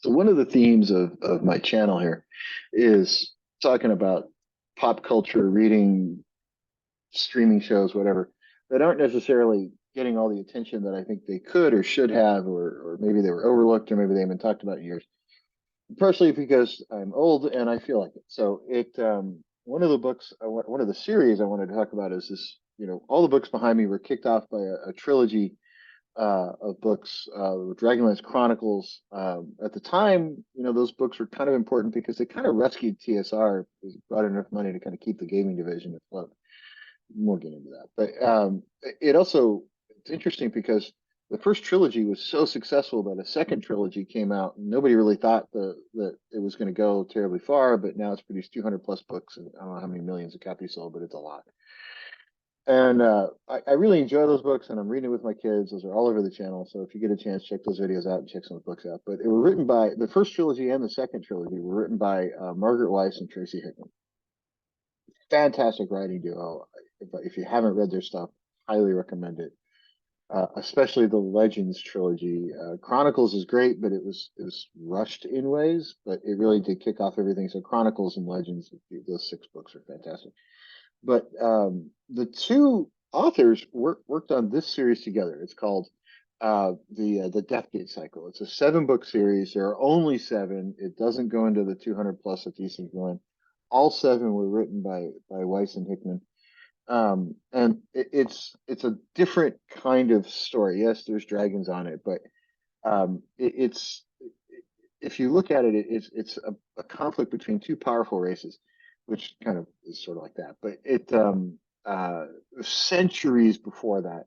So one of the themes of my channel here is talking about pop culture, reading, streaming shows, whatever, that aren't necessarily getting all the attention that I think they could or should have, or maybe they were overlooked, or maybe they haven't talked about in years. Partially because I'm old and I feel like it. So one of the books, one of the series I wanted to talk about is this. All the books behind me were kicked off by a trilogy of books, Dragonlance Chronicles. At the time, those books were kind of important because they kind of rescued TSR, because it brought enough money to kind of keep the gaming division afloat. We'll get into that, but it's interesting because the first trilogy was so successful that a second trilogy came out, and nobody really thought that it was going to go terribly far. But now it's produced 200 plus books, and I don't know how many millions of copies sold, but it's a lot. And I really enjoy those books, and I'm reading it with my kids. Those are all over the channel. So if you get a chance, check those videos out and check some of the books out. But it were written by the first trilogy and the second trilogy were written by Margaret Weis and Tracy Hickman. Fantastic writing duo. If you haven't read their stuff, highly recommend it. Especially the Legends trilogy. Chronicles is great, but it was rushed in ways, but it really did kick off everything. So Chronicles and Legends, those six books are fantastic. But the two authors worked on this series together. It's called the Deathgate Cycle. It's a 7 book series. There are only 7. It doesn't go into the 200 plus that these things go in. All 7 were written by Weis and Hickman. And it's a different kind of story. Yes, there's dragons on it, but it's if you look at it, it's a conflict between two powerful races, which kind of is sort of like that. But centuries before that,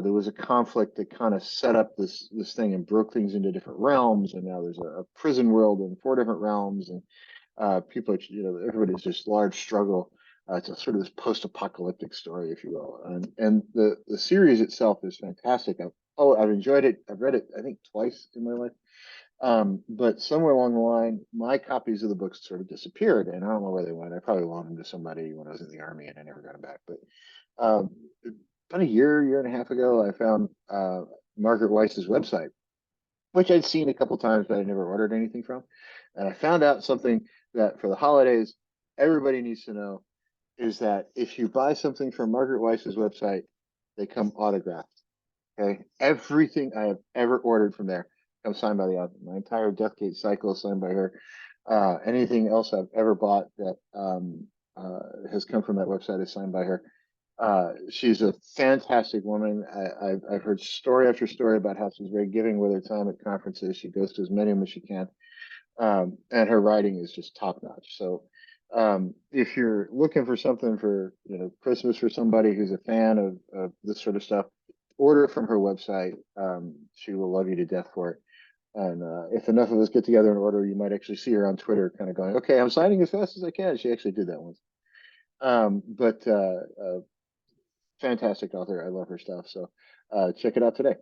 there was a conflict that kind of set up this thing and broke things into different realms, and now there's a prison world in 4 different realms, and people are, everybody's just large struggle. It's a sort of this post-apocalyptic story, if you will, and the series itself is fantastic. I've enjoyed it. I've read it, I think, twice in my life. But somewhere along the line, my copies of the books sort of disappeared, and I don't know where they went. I probably loaned them to somebody when I was in the army, and I never got them back. But um, about a year and a half ago, I found Margaret Weis's website, which I'd seen a couple times, but I never ordered anything from. And I found out something that for the holidays, everybody needs to know is that if you buy something from Margaret Weis's website, they come autographed. Okay. Everything I have ever ordered from there comes signed by the author. My entire Deathgate cycle is signed by her. Anything else I've ever bought that has come from that website is signed by her. She's a fantastic woman. I've heard story after story about how she's very giving with her time at conferences. She goes to as many of them as she can. And her writing is just top notch. So if you're looking for something for Christmas for somebody who's a fan of this sort of stuff, order from her website. She will love you to death for it. And if enough of us get together and order, you might actually see her on Twitter, kind of going, "Okay, I'm signing as fast as I can." She actually did that once. But fantastic author. I love her stuff. So check it out today.